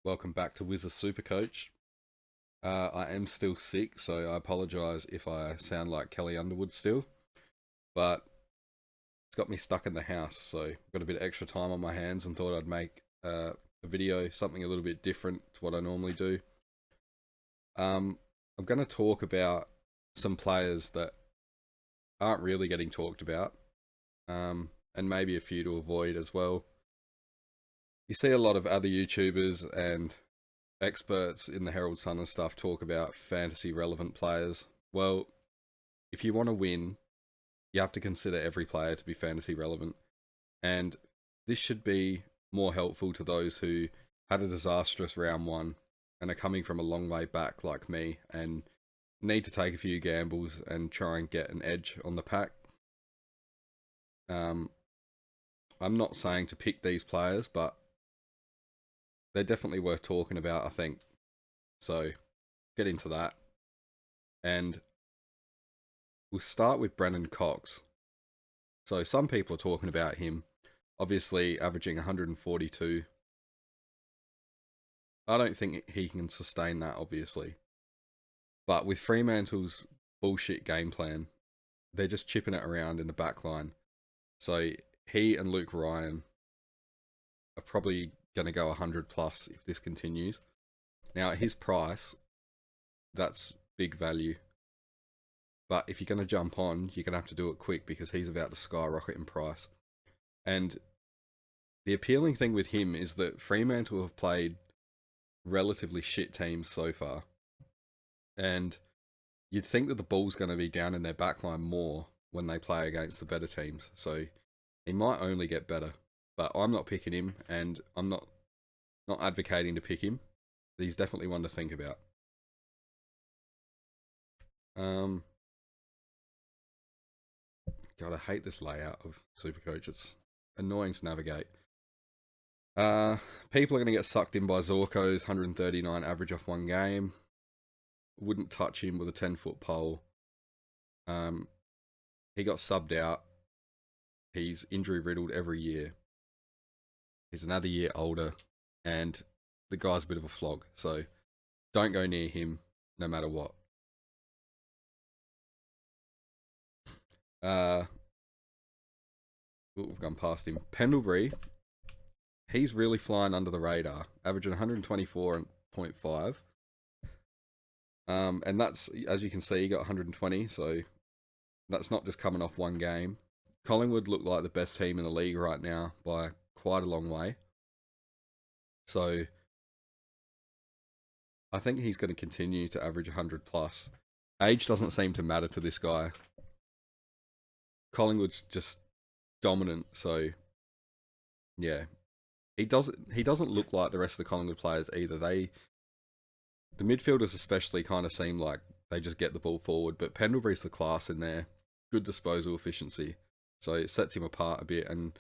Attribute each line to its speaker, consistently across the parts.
Speaker 1: Welcome back to Wizard Supercoach. I am still sick, so I apologise if I sound like Kelly Underwood still, but it's got me stuck in the house, so I've got a bit of extra time on my hands and thought I'd make a video, something a little bit different to what I normally do. I'm going to talk about some players that aren't really getting talked about, and maybe a few to avoid as well. You see a lot of other YouTubers and experts in the Herald Sun and stuff talk about fantasy relevant players. Well, if you want to win, you have to consider every player to be fantasy relevant. And this should be more helpful to those who had a disastrous round one and are coming from a long way back like me and need to take a few gambles and try and get an edge on the pack. I'm not saying to pick these players, but they're definitely worth talking about, I think. So, get into that. And we'll start with Brennan Cox. So, some people are talking about him, obviously averaging 142. I don't think he can sustain that, obviously. But with Fremantle's bullshit game plan, they're just chipping it around in the back line. So, he and Luke Ryan are probably going to go 100 plus if this continues. Now, at his price, that's big value. But if you're going to jump on, you're going to have to do it quick because he's about to skyrocket in price. And the appealing thing with him is that Fremantle have played relatively shit teams so far. And you'd think that the ball's going to be down in their backline more when they play against the better teams. So he might only get better. But I'm not picking him, and I'm not advocating to pick him. But he's definitely one to think about. God, I hate this layout of Supercoach. It's annoying to navigate. People are going to get sucked in by Zorko's 139 average off one game. Wouldn't touch him with a 10-foot pole. He got subbed out. He's injury riddled every year. He's another year older, and the guy's a bit of a flog. So don't go near him, no matter what. We've gone past him. Pendlebury, he's really flying under the radar, averaging 124.5. And that's, as you can see, he got 120, so that's not just coming off one game. Collingwood look like the best team in the league right now by quite a long way. So I think he's going to continue to average 100 plus. Age doesn't seem to matter to this guy. Collingwood's just dominant, so yeah. He doesn't look like the rest of the Collingwood players either. The midfielders especially kind of seem like they just get the ball forward, but Pendlebury's the class in there. Good disposal efficiency. So it sets him apart a bit, and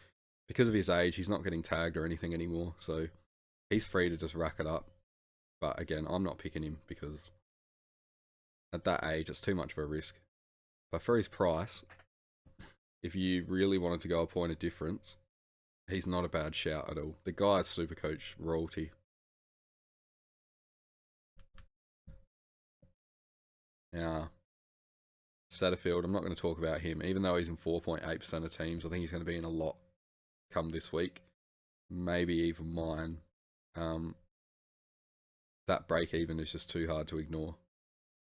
Speaker 1: because of his age, he's not getting tagged or anything anymore, so he's free to just rack it up. But again, I'm not picking him because at that age, it's too much of a risk. But for his price, if you really wanted to go a point of difference, he's not a bad shout at all. The guy's Supercoach royalty. Now, Satterfield, I'm not going to talk about him, even though he's in 4.8% of teams. I think he's going to be in a lot come this week, maybe even mine. That break even is just too hard to ignore,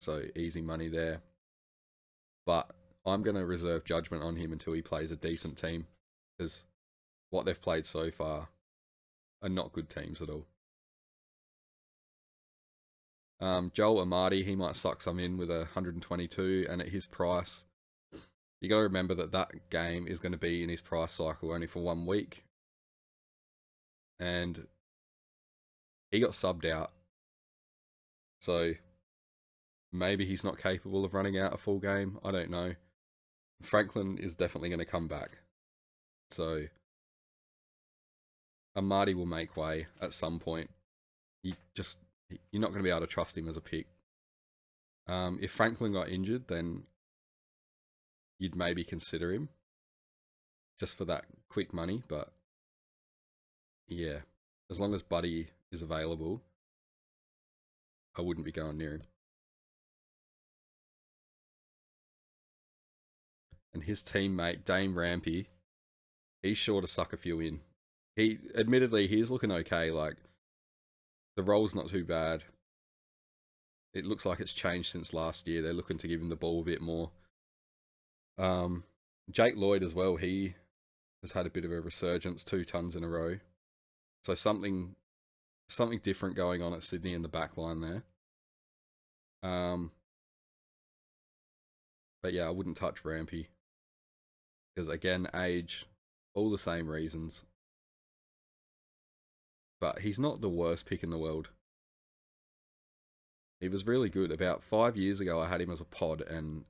Speaker 1: so easy money there. But I'm going to reserve judgment on him until he plays a decent team, because what they've played so far are not good teams at all. Joel Amadi, he might suck some in with 122, and at his price, you got to remember that game is going to be in his price cycle only for 1 week. And he got subbed out. So maybe he's not capable of running out a full game. I don't know. Franklin is definitely going to come back. So Amadi will make way at some point. You're not going to be able to trust him as a pick. If Franklin got injured, then you'd maybe consider him just for that quick money. But yeah, as long as Buddy is available, I wouldn't be going near him. And his teammate, Dame Rampy, he's sure to suck a few in. He, admittedly, he's looking okay. Like, the role's not too bad. It looks like it's changed since last year. They're looking to give him the ball a bit more. Jake Lloyd as well, he has had a bit of a resurgence, 2 tons in a row. So something different going on at Sydney in the back line there. But yeah, I wouldn't touch Rampy. Because again, age, all the same reasons. But he's not the worst pick in the world. He was really good. About 5 years ago, I had him as a pod, and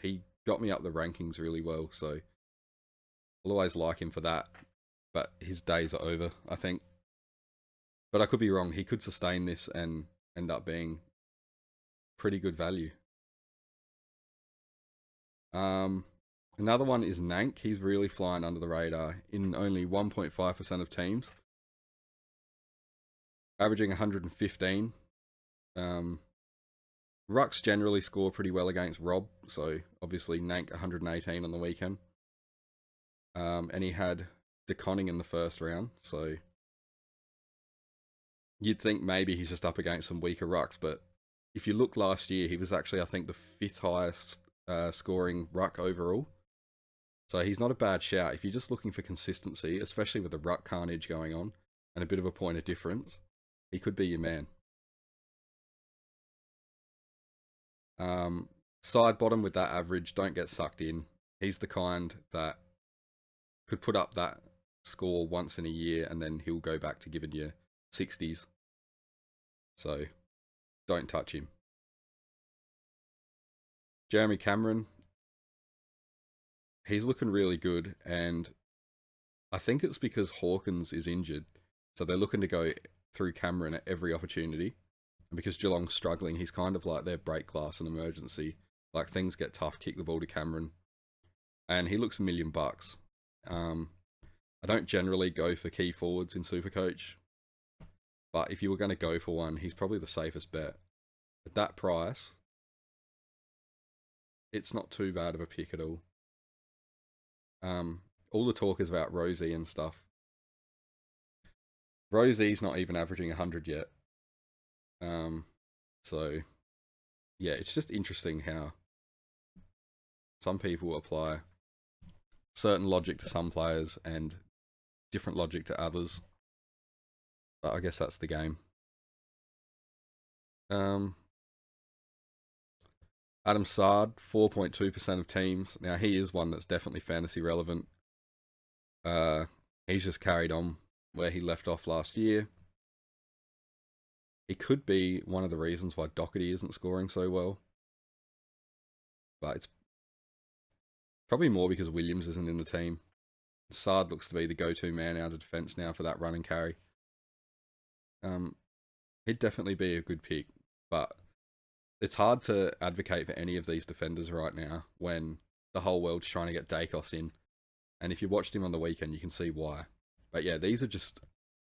Speaker 1: he got me up the rankings really well. So I'll always like him for that. But his days are over, I think. But I could be wrong. He could sustain this and end up being pretty good value. Another one is Nank. He's really flying under the radar in only 1.5% of teams. Averaging 115. Rucks generally score pretty well against Rob, so obviously Nank 118 on the weekend. And he had DeConning in the first round, so you'd think maybe he's just up against some weaker rucks, but if you look last year, he was actually, I think, the 5th highest scoring ruck overall. So he's not a bad shout. If you're just looking for consistency, especially with the ruck carnage going on and a bit of a point of difference, he could be your man. Side bottom with that average, don't get sucked in. He's the kind that could put up that score once in a year and then he'll go back to giving you 60s. So don't touch him. Jeremy Cameron, he's looking really good, and I think it's because Hawkins is injured, so they're looking to go through Cameron at every opportunity. And because Geelong's struggling, he's kind of like their break glass and emergency. Like, things get tough, kick the ball to Cameron. And he looks $1 million. I don't generally go for key forwards in Supercoach, but if you were going to go for one, he's probably the safest bet. At that price, it's not too bad of a pick at all. All the talk is about Rosie and stuff. Rosie's not even averaging 100 yet. So yeah, it's just interesting how some people apply certain logic to some players and different logic to others. But I guess that's the game. Adam Sard, 4.2% of teams. Now, he is one that's definitely fantasy relevant. He's just carried on where he left off last year. He could be one of the reasons why Doherty isn't scoring so well. But it's probably more because Williams isn't in the team. Sard looks to be the go-to man out of defence now for that run and carry. He'd definitely be a good pick, but it's hard to advocate for any of these defenders right now when the whole world's trying to get Dacos in. And if you watched him on the weekend, you can see why. But yeah, these are just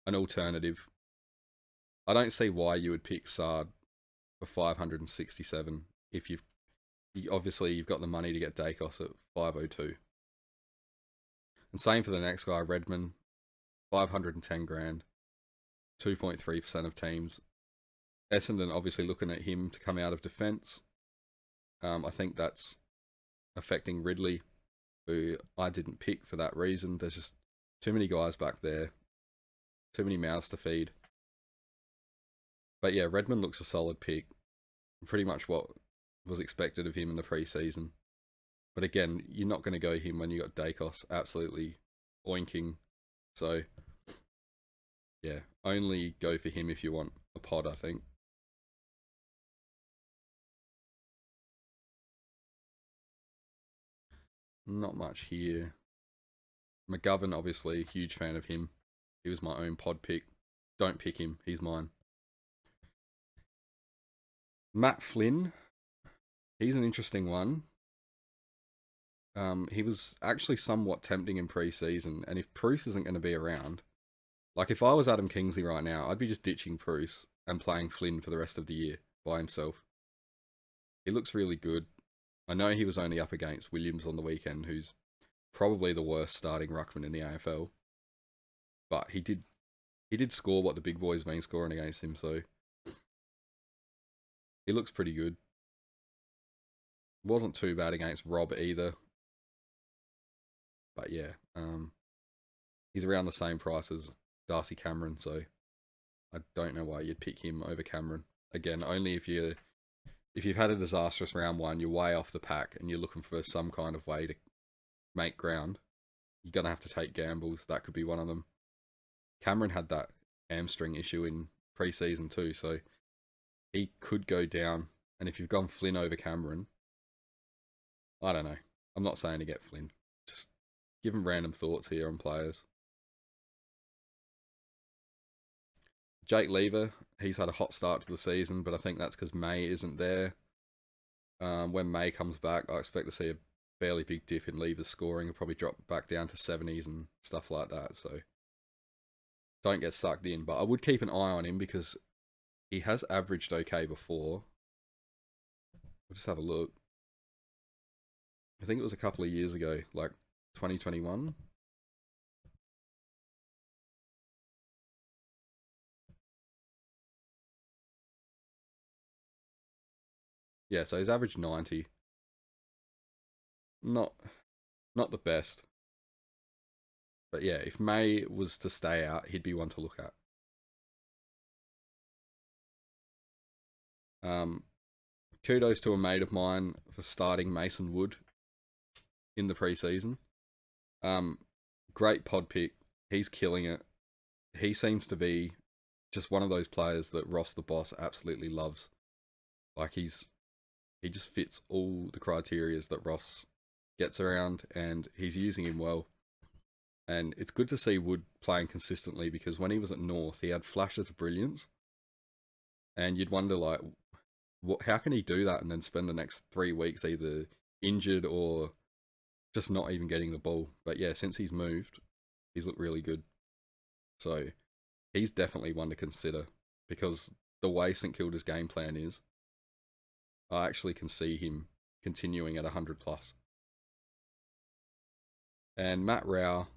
Speaker 1: an alternative. I don't see why you would pick Sard for 567 if you've got the money to get Dacos at 502. And same for the next guy, Redmond, 510 grand, 2.3% of teams. Essendon obviously looking at him to come out of defence. I think that's affecting Ridley, who I didn't pick for that reason. There's just too many guys back there, too many mouths to feed. But yeah, Redmond looks a solid pick. Pretty much what was expected of him in the pre-season. But again, you're not going to go him when you got Dacos absolutely oinking. So yeah, only go for him if you want a pod, I think. Not much here. McGovern, obviously, huge fan of him. He was my own pod pick. Don't pick him, he's mine. Matt Flynn, he's an interesting one. He was actually somewhat tempting in pre-season, and if Bruce isn't going to be around, like if I was Adam Kingsley right now, I'd be just ditching Bruce and playing Flynn for the rest of the year by himself. He looks really good. I know he was only up against Williams on the weekend, who's probably the worst starting ruckman in the AFL, but he did score what the big boys been scoring against him, so he looks pretty good. Wasn't too bad against Rob either, but yeah, he's around the same price as Darcy Cameron, so I don't know why you'd pick him over Cameron. Again, only if you've had a disastrous round one, you're way off the pack, and you're looking for some kind of way to make ground. You're gonna have to take gambles. That could be one of them. Cameron had that hamstring issue in pre-season too, so he could go down. And if you've gone Flynn over Cameron, I don't know. I'm not saying to get Flynn. Just giving random thoughts here on players. Jake Lever, he's had a hot start to the season, but I think that's because May isn't there. When May comes back, I expect to see a fairly big dip in Lever's scoring. He'll probably drop back down to 70s and stuff like that. So don't get sucked in. But I would keep an eye on him because he has averaged okay before. We'll just have a look. I think it was a couple of years ago, like 2021. Yeah, so he's averaged 90. Not not the best. But yeah, if May was to stay out, he'd be one to look at. Kudos to a mate of mine for starting Mason Wood in the preseason. Great pod pick. He's killing it. He seems to be just one of those players that Ross the boss absolutely loves. Like he just fits all the criterias that Ross gets around, and he's using him well. And it's good to see Wood playing consistently because when he was at North, he had flashes of brilliance, and you'd wonder like, how can he do that and then spend the next 3 weeks either injured or just not even getting the ball? But yeah, since he's moved, he's looked really good. So he's definitely one to consider because the way St Kilda's game plan is, I actually can see him continuing at 100 plus. And Matt Rao,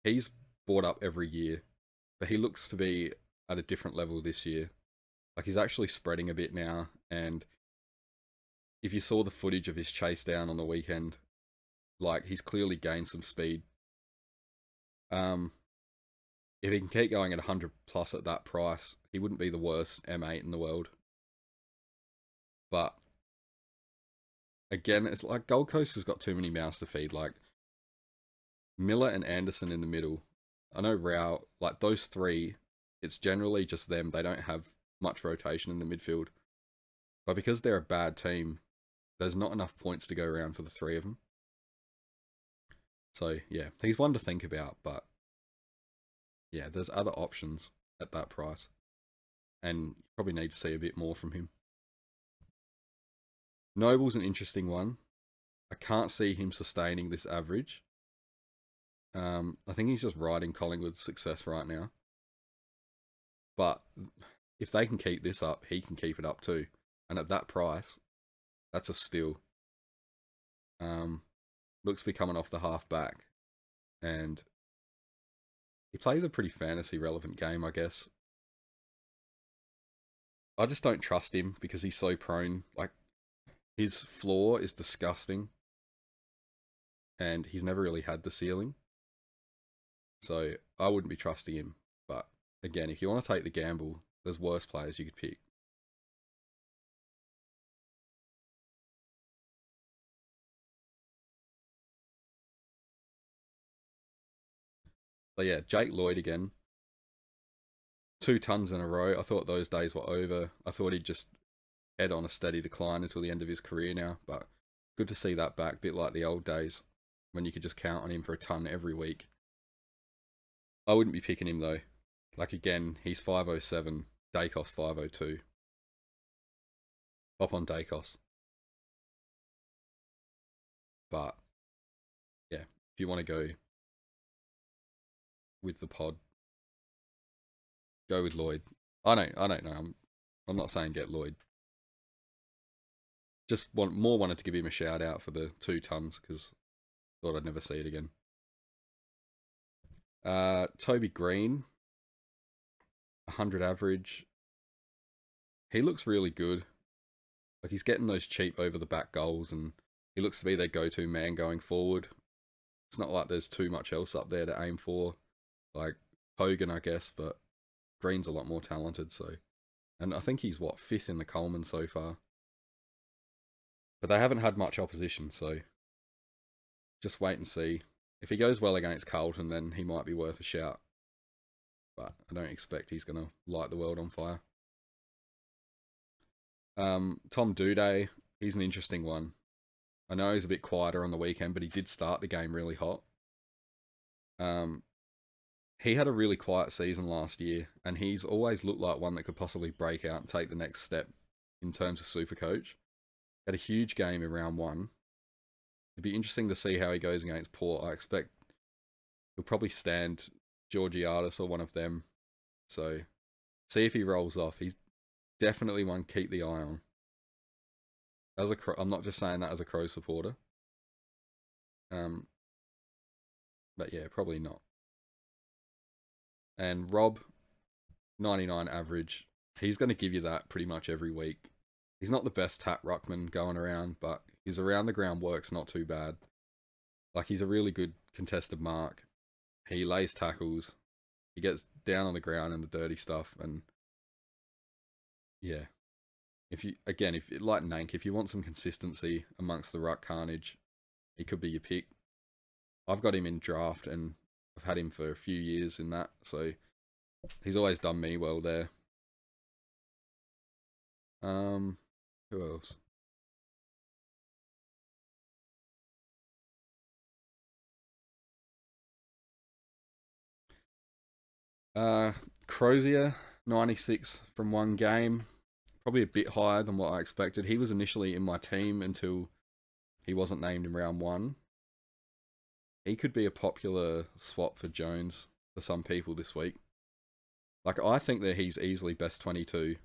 Speaker 1: he's brought up every year, but he looks to be at a different level this year. Like he's actually spreading a bit now, and if you saw the footage of his chase down on the weekend, like he's clearly gained some speed. If he can keep going at 100 plus at that price, he wouldn't be the worst M8 in the world. But again, it's like Gold Coast has got too many mouths to feed. Like Miller and Anderson in the middle. I know Rao, like those three, it's generally just them. They don't have much rotation in the midfield. But because they're a bad team, there's not enough points to go around for the three of them. So yeah, he's one to think about, but yeah, there's other options at that price. And you probably need to see a bit more from him. Noble's an interesting one. I can't see him sustaining this average. I think he's just riding Collingwood's success right now. But if they can keep this up, he can keep it up too. And at that price, that's a steal. Looks to be coming off the half back. And he plays a pretty fantasy relevant game, I guess. I just don't trust him because he's so prone. Like, his floor is disgusting. And he's never really had the ceiling. So I wouldn't be trusting him. But again, if you want to take the gamble, there's worse players you could pick. But yeah, Jake Lloyd again. 2 tons in a row. I thought those days were over. I thought he'd just head on a steady decline until the end of his career now. But good to see that back, a bit like the old days when you could just count on him for a ton every week. I wouldn't be picking him though. Like again, he's 507, Dacos 502. Hop on Dacos. But yeah, if you want to go with the pod, Go with Lloyd. I don't know. I'm not saying get Lloyd. Just wanted to give him a shout out for the 2 tons because thought I'd never see it again. Toby Green, 100 average. He looks really good. Like he's getting those cheap over the back goals, and he looks to be their go-to man going forward. It's not like there's too much else up there to aim for, like Hogan, I guess, but Green's a lot more talented. So, and I think he's what, 5th in the Coleman so far. But they haven't had much opposition, so just wait and see. If he goes well against Carlton, then he might be worth a shout. But I don't expect he's going to light the world on fire. Tom Duday, he's an interesting one. I know he's a bit quieter on the weekend, but he did start the game really hot. He had a really quiet season last year, and he's always looked like one that could possibly break out and take the next step in terms of Supercoach. Had a huge game in round 1. It'd be interesting to see how he goes against Port. I expect he'll probably stand Georgiadis or one of them. So, see if he rolls off. He's definitely one to keep the eye on. I'm not just saying that as a Crow supporter. But yeah, probably not. And Rob, 99 average. He's going to give you that pretty much every week. He's not the best tap ruckman going around, but his around the ground work's not too bad. Like, he's a really good contested mark. He lays tackles. He gets down on the ground and the dirty stuff. And yeah, if like Nank, if you want some consistency amongst the ruck carnage, he could be your pick. I've got him in draft and I've had him for a few years in that, so he's always done me well there. Who else? Crozier, 96 from one game. Probably a bit higher than what I expected. He was initially in my team until he wasn't named in round 1. He could be a popular swap for Jones for some people this week. Like, I think that he's easily best 22,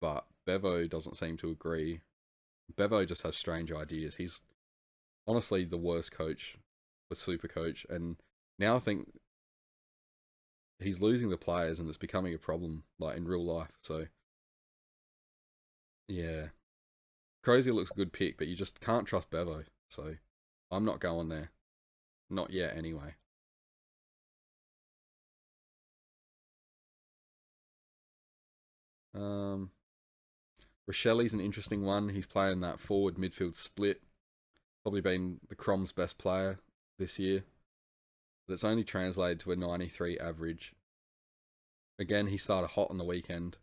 Speaker 1: but Bevo doesn't seem to agree. Bevo just has strange ideas. He's honestly the worst coach with Supercoach, and now I think he's losing the players and it's becoming a problem, like in real life. So yeah, Crozier looks a good pick, but you just can't trust Bevo. So I'm not going there, not yet anyway. Rochelli's an interesting one. He's playing that forward midfield split. Probably been the Crom's best player this year, but it's only translated to a 93 average. Again, he started hot on the weekend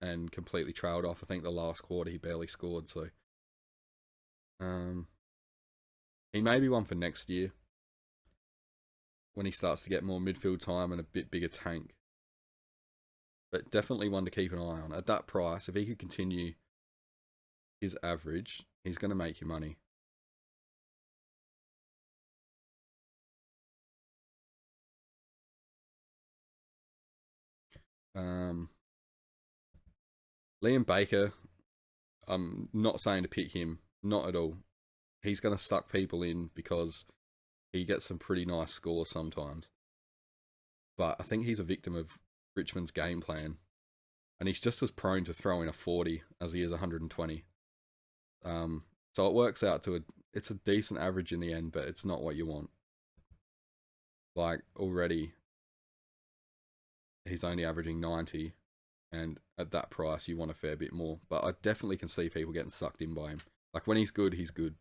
Speaker 1: and completely trailed off. I think the last quarter he barely scored, so he may be one for next year when he starts to get more midfield time and a bit bigger tank. But definitely one to keep an eye on. At that price, if he could continue his average, he's going to make you money. Liam Baker, I'm not saying to pick him, not at all. He's going to suck people in because he gets some pretty nice scores sometimes. But I think he's a victim of Richmond's game plan. And he's just as prone to throwing a 40 as he is 120. So it works out to it's a decent average in the end, but it's not what you want. Like, already, he's only averaging 90. And at that price, you want a fair bit more. But I definitely can see people getting sucked in by him. Like, when he's good, he's good.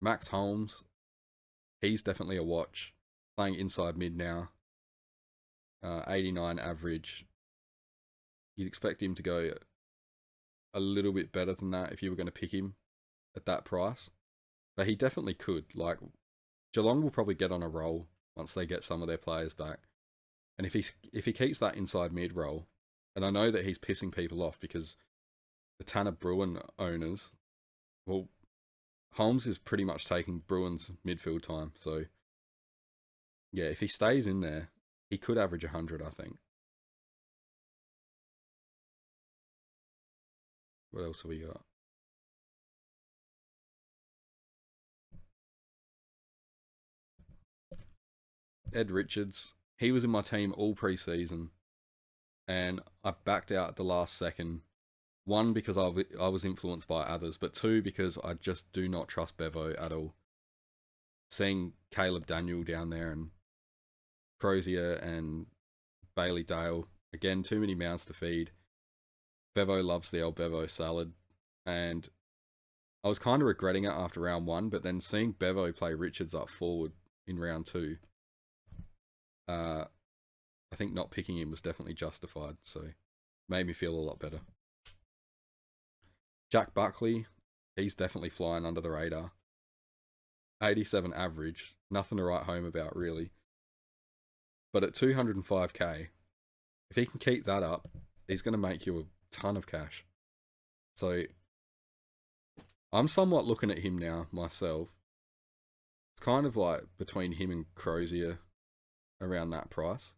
Speaker 1: Max Holmes, he's definitely a watch. Playing inside mid now. 89 average. You'd expect him to go a little bit better than that if you were going to pick him at that price. But he definitely could. Like, Geelong will probably get on a roll once they get some of their players back. And if he keeps that inside mid role, and I know that he's pissing people off because the Tanner Bruin owners, well, Holmes is pretty much taking Bruins midfield time. So, yeah, if he stays in there, he could average 100, I think. What else have we got? Ed Richards. He was in my team all preseason, and I backed out at the last second. One, because I was influenced by others, but two, because I just do not trust Bevo at all. Seeing Caleb Daniel down there and Crozier and Bailey Dale, again, too many mouths to feed. Bevo loves the old Bevo salad, and I was kind of regretting it after round one, but then seeing Bevo play Richards up forward in round two, I think not picking him was definitely justified, so made me feel a lot better. Jack Buckley, he's definitely flying under the radar. 87 average, nothing to write home about really. But at 205k, if he can keep that up, he's going to make you a ton of cash. So I'm somewhat looking at him now myself. It's kind of like between him and Crozier around that price.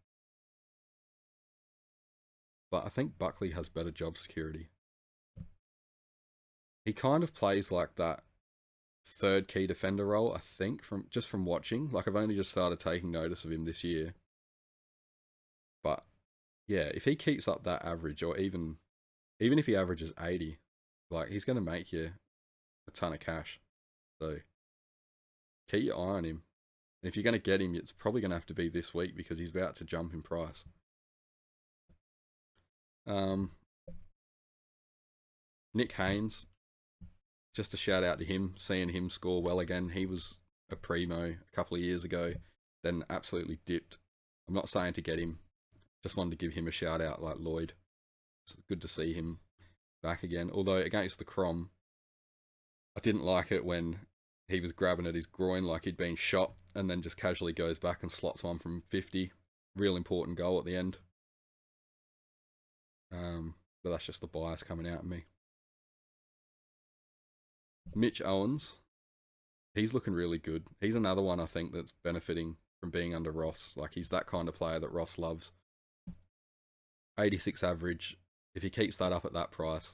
Speaker 1: But I think Buckley has better job security. He kind of plays like that third key defender role, I think, from watching. Like, I've only just started taking notice of him this year. But yeah, if he keeps up that average, or even if he averages 80, like, he's going to make you a ton of cash. So keep your eye on him. And if you're going to get him, it's probably going to have to be this week because he's about to jump in price. Nick Haynes, just a shout out to him, seeing him score well again. He was a primo a couple of years ago, then absolutely dipped. I'm not saying to get him, just wanted to give him a shout out like Lloyd. It's good to see him back again. Although against the Crom, I didn't like it when he was grabbing at his groin like he'd been shot and then just casually goes back and slots one from 50. Real important goal at the end. But that's just the bias coming out of me. Mitch Owens, he's looking really good. He's another one I think that's benefiting from being under Ross. Like, he's that kind of player that Ross loves. 86 average. If he keeps that up at that price,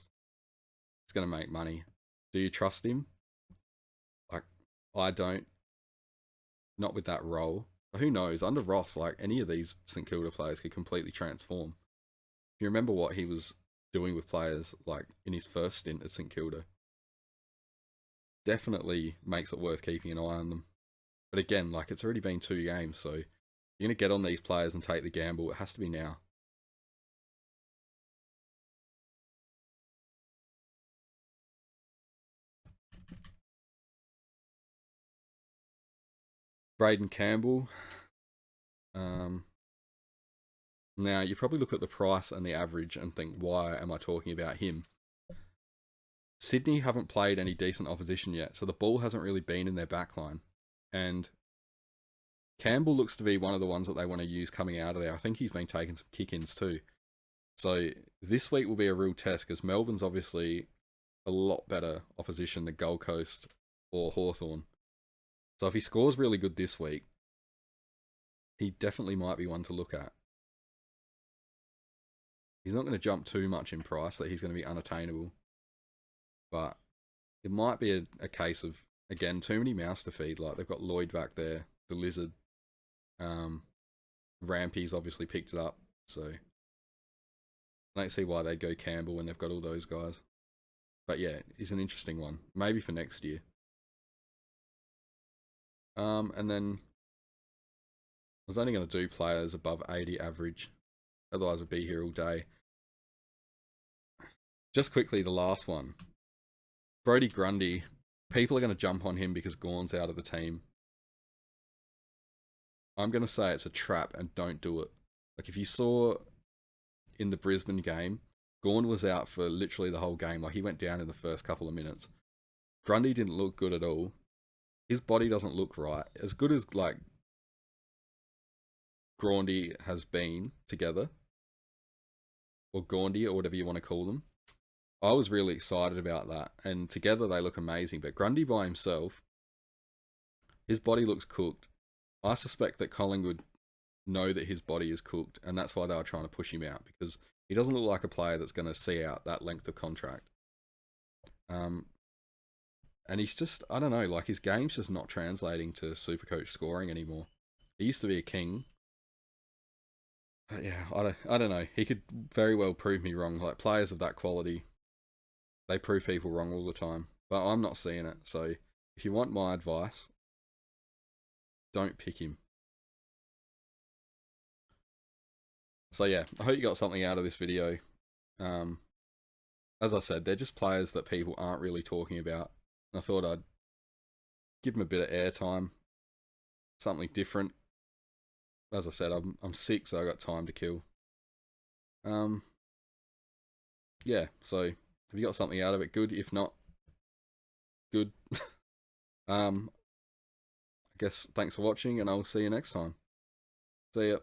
Speaker 1: he's going to make money. Do you trust him? Like, I don't. Not with that role. But who knows? Under Ross, like, any of these St Kilda players could completely transform. If you remember what he was doing with players, like, in his first stint at St Kilda, definitely makes it worth keeping an eye on them. But again, like, it's already been 2 games, so you're going to get on these players and take the gamble. It has to be now. Braden Campbell. Now, you probably look at the price and the average and think, why am I talking about him? Sydney haven't played any decent opposition yet, so the ball hasn't really been in their backline. And Campbell looks to be one of the ones that they want to use coming out of there. I think he's been taking some kick-ins too. So this week will be a real test because Melbourne's obviously a lot better opposition than Gold Coast or Hawthorn. So if he scores really good this week, he definitely might be one to look at. He's not going to jump too much in price that he's going to be unattainable. But it might be a case of, again, too many mouths to feed. Like, they've got Lloyd back there, the Lizard. Rampy's obviously picked it up. So I don't see why they'd go Campbell when they've got all those guys. But yeah, he's an interesting one. Maybe for next year. And then I was only going to do players above 80 average. Otherwise I'd be here all day. Just quickly, the last one. Brodie Grundy. People are going to jump on him because Gawn's out of the team. I'm going to say it's a trap and don't do it. Like, if you saw in the Brisbane game, Gawn was out for literally the whole game. Like, he went down in the first couple of minutes. Grundy didn't look good at all. His body doesn't look right. As good as, like, Grundy has been together, or Gaundy, or whatever you want to call them, I was really excited about that, and together they look amazing. But Grundy by himself, his body looks cooked. I suspect that Collingwood know that his body is cooked, and that's why they were trying to push him out, because he doesn't look like a player that's going to see out that length of contract. And he's just, I don't know, like his game's just not translating to Supercoach scoring anymore. He used to be a king. But yeah, I don't know. He could very well prove me wrong. Like players of that quality, they prove people wrong all the time. But I'm not seeing it. So if you want my advice, don't pick him. So yeah, I hope you got something out of this video. As I said, they're just players that people aren't really talking about. And I thought I'd give them a bit of airtime, something different. As I said, I'm sick, so I got time to kill. Yeah. So have you got something out of it? Good. If not, good. I guess thanks for watching, and I'll see you next time. See ya.